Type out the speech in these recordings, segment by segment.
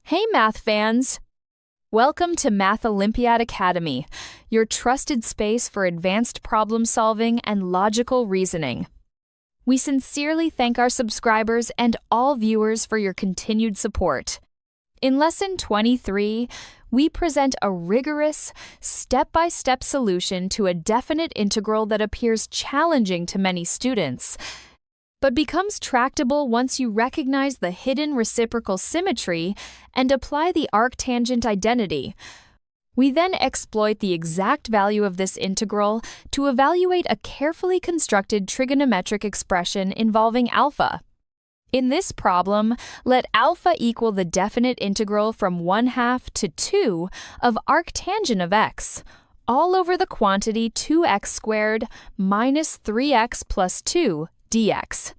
Hey math fans! Welcome to Math Olympiad Academy, your trusted space for advanced problem solving and logical reasoning. We sincerely thank our subscribers and all viewers for your continued support. In Lesson 23, we present a rigorous, step-by-step solution to a definite integral that appears challenging to many students, but becomes tractable once you recognize the hidden reciprocal symmetry and apply the arctangent identity. We then exploit the exact value of this integral to evaluate a carefully constructed trigonometric expression involving alpha. In this problem, let alpha equal the definite integral from 1/2 to 2 of arctangent of x, all over the quantity 2x squared minus 3x plus 2 dx.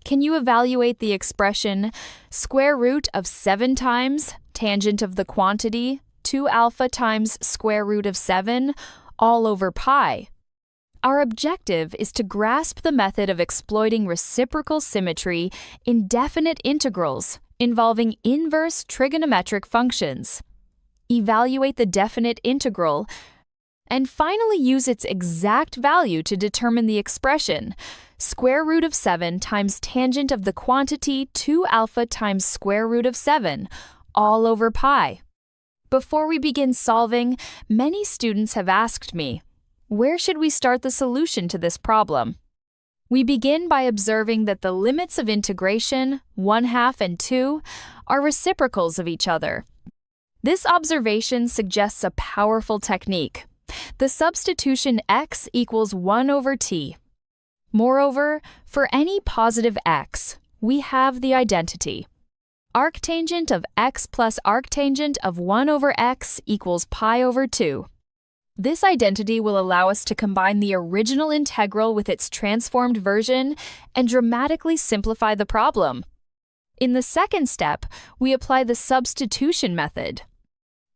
Can you evaluate the expression square root of 7 times tangent of the quantity 2 alpha times square root of 7 all over pi? Our objective is to grasp the method of exploiting reciprocal symmetry in definite integrals involving inverse trigonometric functions. Evaluate the definite integral and finally use its exact value to determine the expression square root of 7 times tangent of the quantity 2 alpha times square root of 7 all over pi. Before we begin solving, many students have asked me, where should we start the solution to this problem? We begin by observing that the limits of integration, 1/2 and 2, are reciprocals of each other. This observation suggests a powerful technique. The substitution x equals 1 over t. Moreover, for any positive x, we have the identity. Arctangent of x plus arctangent of 1 over x equals pi over 2. This identity will allow us to combine the original integral with its transformed version and dramatically simplify the problem. In the second step, we apply the substitution method.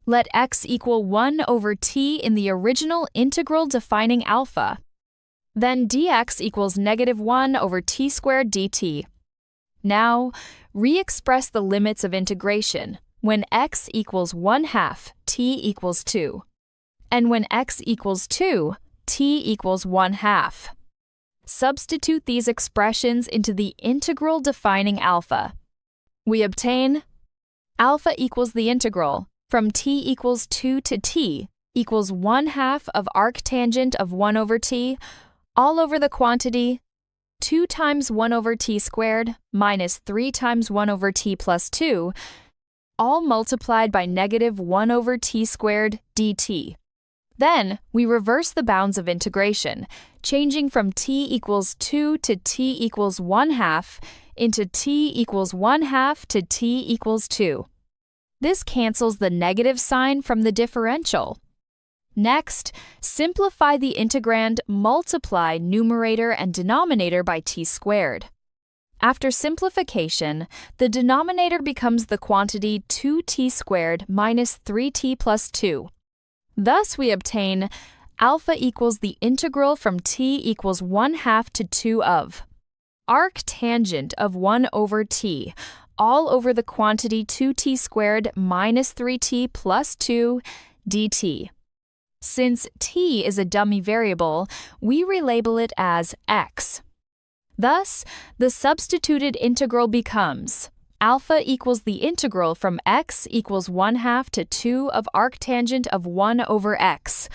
Let x equal 1 over t in the original integral defining alpha. Then dx equals -1 over t squared dt. Now, re-express the limits of integration when x equals 1/2, t equals 2. And when x equals 2, t equals 1/2. Substitute these expressions into the integral defining alpha. We obtain alpha equals the integral from t equals 2 to t equals 1/2 of arctangent of 1 over t all over the quantity 2 times 1 over t squared minus 3 times 1 over t plus 2, all multiplied by -1 over t squared dt. Then, we reverse the bounds of integration, changing from t equals 2 to t equals 1/2 into t equals 1/2 to t equals 2. This cancels the negative sign from the differential. Next, simplify the integrand, multiply numerator and denominator by t squared. After simplification, the denominator becomes the quantity 2t squared minus 3t plus 2. Thus, we obtain alpha equals the integral from t equals 1/2 to 2 of arctangent of 1 over t, all over the quantity 2t squared minus 3t plus 2 dt. Since t is a dummy variable, we relabel it as x. Thus, the substituted integral becomes alpha equals the integral from x equals 1/2 to 2 of arctangent of 1 over x,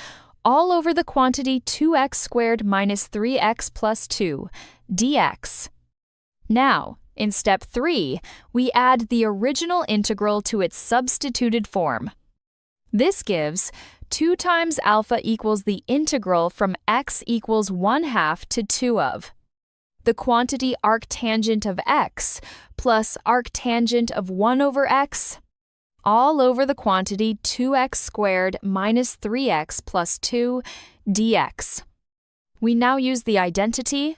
all over the quantity 2x squared minus 3x plus 2, dx. Now, in step 3, we add the original integral to its substituted form. This gives 2 times alpha equals the integral from x equals 1/2 to 2 of the quantity arctangent of x plus arctangent of 1 over x, all over the quantity 2x squared minus 3x plus 2 dx. We now use the identity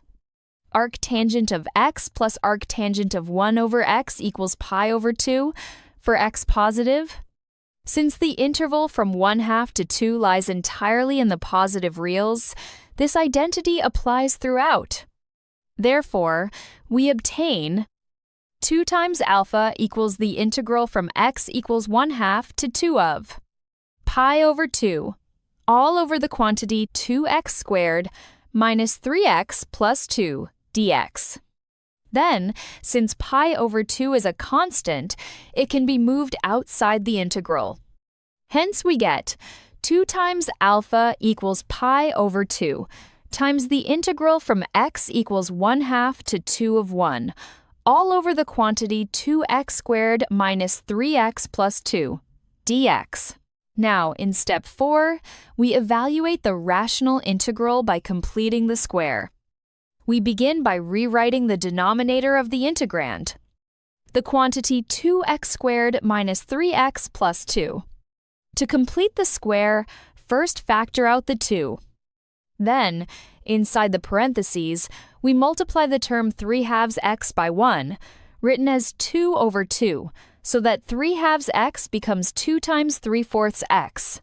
arctangent of x plus arctangent of 1 over x equals pi over 2 for x positive. Since the interval from 1/2 to 2 lies entirely in the positive reals, this identity applies throughout. Therefore, we obtain 2 times alpha equals the integral from x equals 1/2 to 2 of pi over 2, all over the quantity 2x squared minus 3x plus 2 dx. Then, since pi over 2 is a constant, it can be moved outside the integral. Hence we get 2 times alpha equals pi over 2 times the integral from x equals 1/2 to 2 of 1, all over the quantity 2x squared minus 3x plus 2 dx. Now, in step 4, we evaluate the rational integral by completing the square. We begin by rewriting the denominator of the integrand, the quantity 2x squared minus 3x plus 2. To complete the square, first factor out the 2. Then, inside the parentheses, we multiply the term 3/2 x by 1, written as 2 over 2, so that 3/2 x becomes 2 times 3/4 x.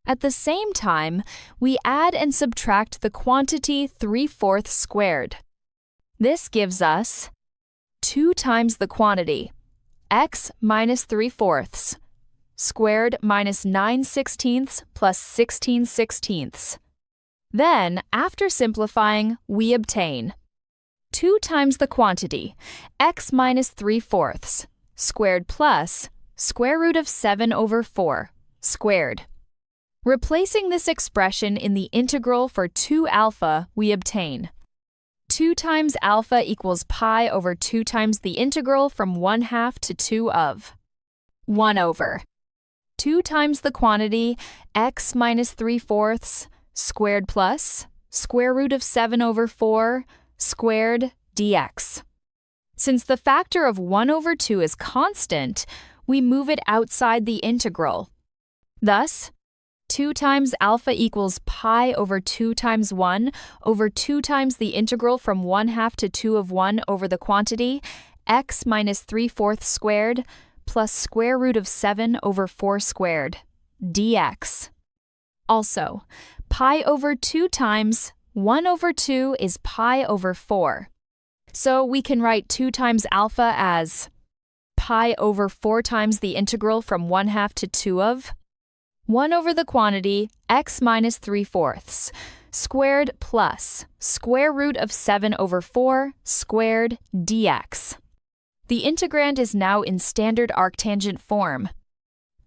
At the same time, we add and subtract the quantity 3/4 squared. This gives us 2 times the quantity, x minus 3/4, squared minus 9/16 plus 16/16. Then, after simplifying, we obtain 2 times the quantity, x minus 3/4, squared plus square root of 7 over 4, squared. Replacing this expression in the integral for 2 alpha, we obtain 2 times alpha equals pi over 2 times the integral from 1/2 to 2 of 1 over 2 times the quantity x minus 3/4 squared plus square root of 7 over 4 squared dx. Since the factor of 1 over 2 is constant, we move it outside the integral. Thus, 2 times alpha equals pi over 2 times 1 over 2 times the integral from 1/2 to 2 of 1 over the quantity x minus 3/4 squared plus square root of 7 over 4 squared dx. Also, pi over 2 times 1 over 2 is pi over 4. So we can write 2 times alpha as pi over 4 times the integral from 1/2 to 2 of 1 over the quantity x minus 3/4 squared plus square root of 7 over 4 squared dx. The integrand is now in standard arctangent form.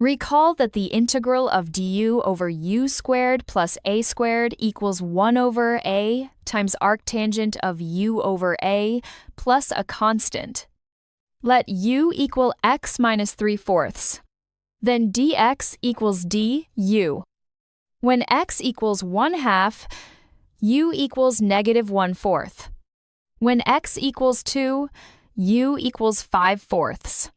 Recall that the integral of du over u squared plus a squared equals 1 over a times arctangent of u over a plus a constant. Let u equal x minus 3/4. Then dx equals du. When x equals 1/2, u equals negative 1/4. When x equals 2, u equals 5/4.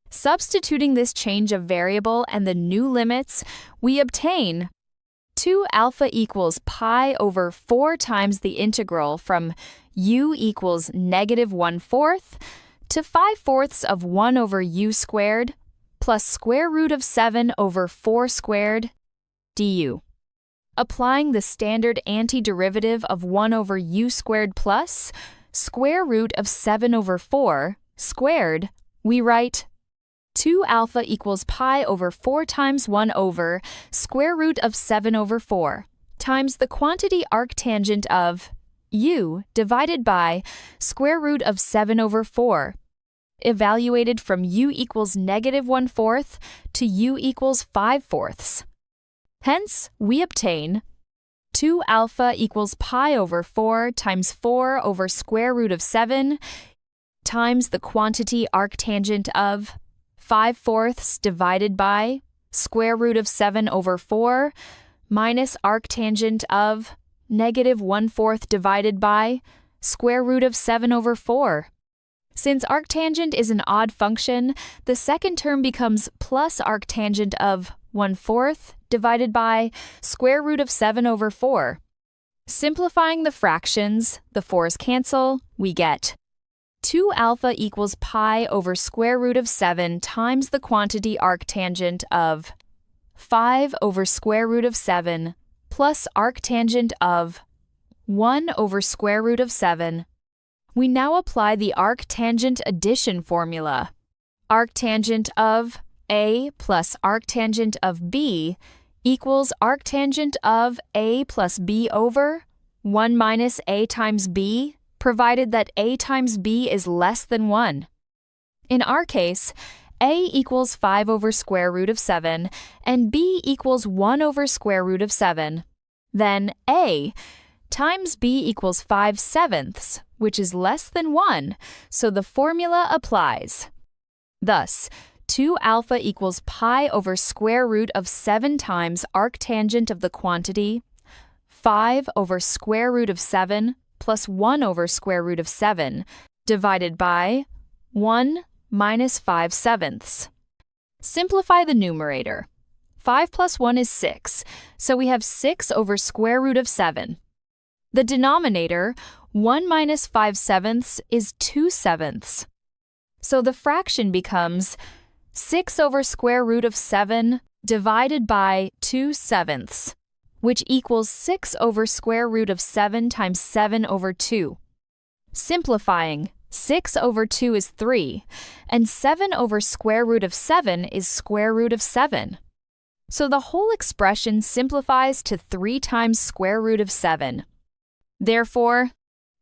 Substituting this change of variable and the new limits, we obtain 2 alpha equals pi over 4 times the integral from u equals negative 1/4 to 5/4 of 1 over u squared plus square root of 7 over 4 squared du. Applying the standard antiderivative of 1 over u squared plus square root of 7 over 4 squared, we write 2 alpha equals pi over 4 times 1 over square root of 7 over 4 times the quantity arctangent of u divided by square root of 7 over 4, evaluated from u equals negative 1/4 to u equals 5/4. Hence, we obtain 2 alpha equals pi over 4 times 4 over square root of 7 times the quantity arctangent of 5/4 divided by square root of 7 over 4 minus arctangent of negative 1/4 divided by square root of 7 over 4. Since arctangent is an odd function, the second term becomes plus arctangent of 1/4 divided by square root of 7 over 4. Simplifying the fractions, the 4's cancel, we get 2 alpha equals pi over square root of 7 times the quantity arctangent of 5 over square root of 7 plus arctangent of 1 over square root of 7 We now apply the arctangent addition formula. Arctangent of A plus arctangent of B equals arctangent of A plus B over 1 minus A times B, provided that A times B is less than 1. In our case, A equals 5 over square root of 7 and B equals 1 over square root of 7. Then A times B equals 5/7, which is less than 1, so the formula applies. Thus, 2 alpha equals pi over square root of 7 times arctangent of the quantity 5 over square root of 7 plus 1 over square root of 7 divided by 1 minus 5/7. Simplify the numerator. 5 plus 1 is 6, so we have 6 over square root of 7. The denominator, 1 minus 5/7, is 2/7. So the fraction becomes 6 over square root of 7 divided by 2/7, which equals 6 over square root of 7 times 7 over 2. Simplifying, 6 over 2 is 3, and 7 over square root of 7 is square root of 7. So the whole expression simplifies to 3 times square root of 7. Therefore,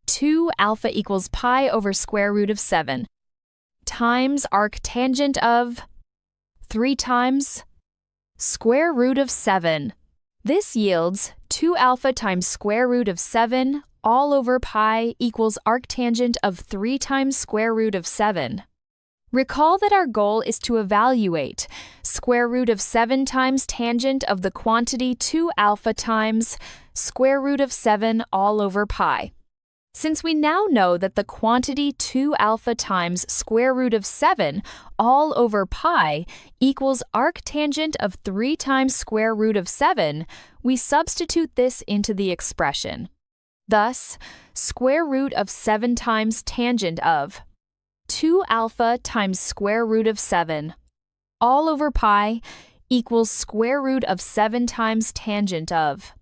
2 alpha equals pi over square root of 7 times arctangent of 3 times square root of 7. This yields 2 alpha times square root of 7 all over pi equals arctangent of 3 times square root of 7. Recall that our goal is to evaluate square root of 7 times tangent of the quantity 2 alpha times square root of 7 all over pi. Since we now know that the quantity 2 alpha times square root of 7 all over pi equals arctangent of 3 times square root of 7, we substitute this into the expression. Thus, square root of 7 times tangent of 2 alpha times square root of 7 all over pi equals square root of 7 times tangent of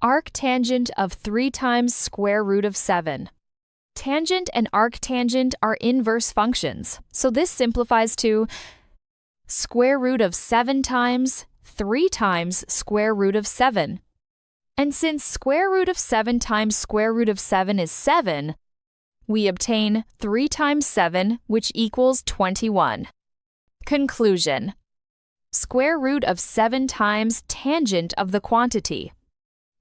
arctangent of 3 times square root of 7. Tangent and arctangent are inverse functions, so this simplifies to square root of 7 times 3 times square root of 7. And since square root of 7 times square root of 7 is 7, we obtain 3 times 7, which equals 21. Conclusion. Square root of 7 times tangent of the quantity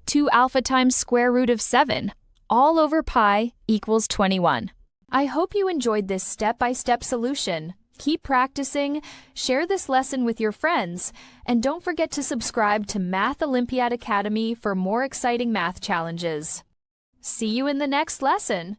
2 alpha times square root of 7 all over pi equals 21. I hope you enjoyed this step-by-step solution. Keep practicing, share this lesson with your friends, and don't forget to subscribe to Math Olympiad Academy for more exciting math challenges. See you in the next lesson!